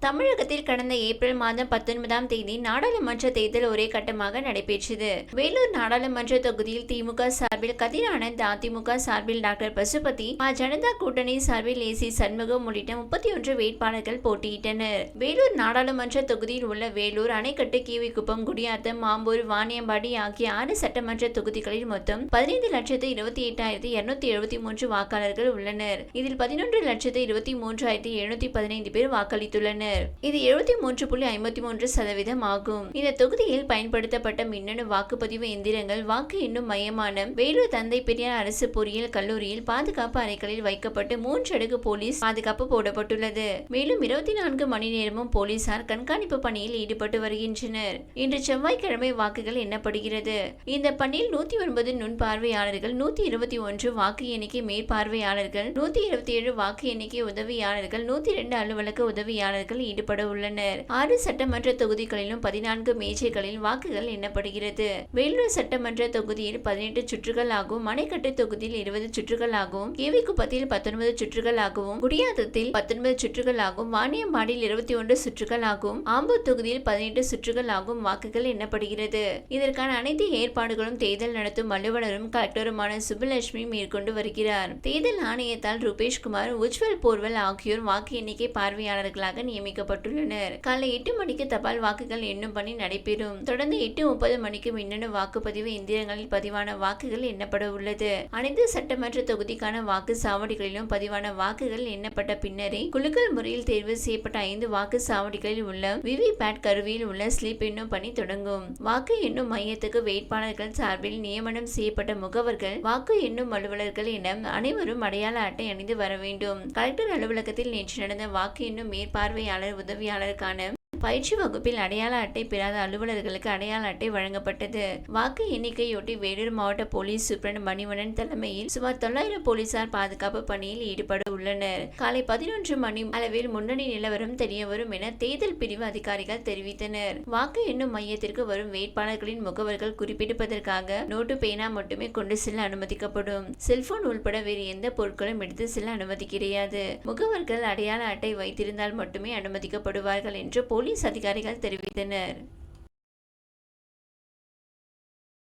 தமிழகத்தில் கடந்த ஏப்ரல் மாதம் 19ஆம் தேதி நாடாளுமன்ற தேர்தல் ஒரே கட்டமாக நடைபெற்றது. வேலூர் நாடாளுமன்ற தொகுதியில் திமுக சார்பில் கதிர் ஆனந்த், அதிமுக சார்பில் டாக்டர் பசுபதி, ஜனதா கூட்டணி சார்பில் ஏசி சண்முகம் உள்ளிட்ட 31 வேட்பாளர்கள் போட்டியிட்டனர். வேலூர் நாடாளுமன்ற தொகுதியில் உள்ள வேலூர், அணைக்கட்டு, கீவிக்குப்பம், குடியாத்தம், மாம்பூர், வாணியம்பாடி ஆகிய 6 சட்டமன்ற தொகுதிகளில் மொத்தம் 15,28,273 வாக்காளர்கள் உள்ளனர். இதில் 11,23,715 பேர் வாக்களித்துள்ளனர். இது 73.53% ஆகும். இந்த தொகுதியில் பயன்படுத்தப்பட்ட மின்னணு வாக்குப்பதிவு எந்திரங்கள் வாக்கு எண்ணும் மையமான வேலூர் தந்தை பெரியார் அரசு பொறியியல் கல்லூரியில் பாதுகாப்பு அறைகளில் வைக்கப்பட்டு 3 அடுக்கு போலீஸ் பாதுகாப்பு போடப்பட்டுள்ளது. மேலும் 24 மணி நேரமும் போலீசார் கண்காணிப்பு பணியில் ஈடுபட்டு வருகின்றனர். இன்று செவ்வாய்க்கிழமை வாக்குகள் எண்ணப்படுகிறது. இந்த பணியில் 109 நுண்பார்வையாளர்கள், 121 வாக்கு எண்ணிக்கை மேற்பார்வையாளர்கள், 127 வாக்கு எண்ணிக்கை உதவியாளர்கள், 102 அலுவலக உதவியாளர்கள் ஈடுபட உள்ளனர். 6 சட்டமன்ற தொகுதிகளிலும் 14 மேஜைகளில் வாக்குகள் எண்ணப்படுகிறது. வேலூர் சட்டமன்ற தொகுதியில் 18 சுற்றுகள் ஆகவும், அணைக்கட்டு தொகுதியில் 20 சுற்றுகள் ஆகவும், கேவிக்குப்பத்தில் 19 சுற்றுகள் ஆகவும், குடியாத்தத்தில் 19 சுற்றுகள் ஆகவும், வாணியம்பாடியில் 21 சுற்றுகள் ஆகவும், ஆம்பூர் தொகுதியில் 18 சுற்றுகள் ஆகவும் வாக்குகள் எண்ணப்படுகிறது. இதற்கான அனைத்து ஏற்பாடுகளும் தேர்தல் நடத்தும் அலுவலரும் கலெக்டருமான சுப்புலட்சுமி மேற்கொண்டு வருகிறார். தேர்தல் ஆணையத்தால் ரூபேஷ்குமார், உஜ்வல் போர்வல் ஆகியோர் வாக்கு எண்ணிக்கை பார்வையாளர்களாக நியமிக்கப்பட்டுள்ளனர். காலை 8 மணிக்கு தபால் வாக்குகள் எண்ணும் பணி நடைபெறும். தொடர்ந்து 8:30 மணிக்கு மின்னணு வாக்குப்பதிவு எந்திரங்களில் பதிவான வாக்குகள் எண்ணப்பட உள்ளது. அனைத்து சட்டமன்ற தொகுதிக்கான வாக்கு சாவடிகளிலும் பதிவான வாக்குகள் எண்ணப்பட்ட பின்னரே குலுக்கல் முறையில் தேர்வு செய்யப்பட்ட 5 வாக்கு சாவடிகளில் உள்ள விவிபேட் கருவியில் உள்ள ஸ்லிப் எண்ணும் பணி தொடங்கும். வாக்கு எண்ணும் மையத்துக்கு வேட்பாளர்கள் சார்பில் நியமனம் செய்யப்பட்ட முகவர்கள், வாக்கு எண்ணும் அலுவலர்கள் என அனைவரும் அடையாள அட்டை அணிந்து வர வேண்டும். கலெக்டர் அலுவலகத்தில் நேற்று நடந்த வாக்கு எண்ணும் மேற்பார்வையாளர் உதவியாளருக்கான பயிற்சி வகுப்பில் அடையாள அட்டை பெறாத அலுவலர்களுக்கு அடையாள அட்டை வழங்கப்பட்டது. வாக்கு எண்ணிக்கையொட்டி வேலூர் மாவட்ட போலீஸ் சூப்பரண்ட் மணிவண்ணன் தலைமையில் சுமார் 900 போலீசார் பாதுகாப்பு பணியில் ஈடுபட உள்ளனர். காலை 11 மணி அளவில் முன்னணி நிலவரம் தெரியவரும் என தேர்தல் பிரிவு அதிகாரிகள் தெரிவித்தனர். வாக்கு எண்ணும் மையத்திற்கு வரும் வேட்பாளர்களின் முகவர்கள் குறிப்பிடுவதற்காக நோட்டு, பேனா மட்டுமே கொண்டு செல்ல அனுமதிக்கப்படும். செல்போன் உள்பட வேறு எந்த பொருட்களும் எடுத்து செல்ல அனுமதி கிடையாது. முகவர்கள் அடையாள அட்டை வைத்திருந்தால் மட்டுமே அனுமதிக்கப்படுவார்கள் என்று போலீஸ் அதிகாரிகள் தெரிவித்தனர்.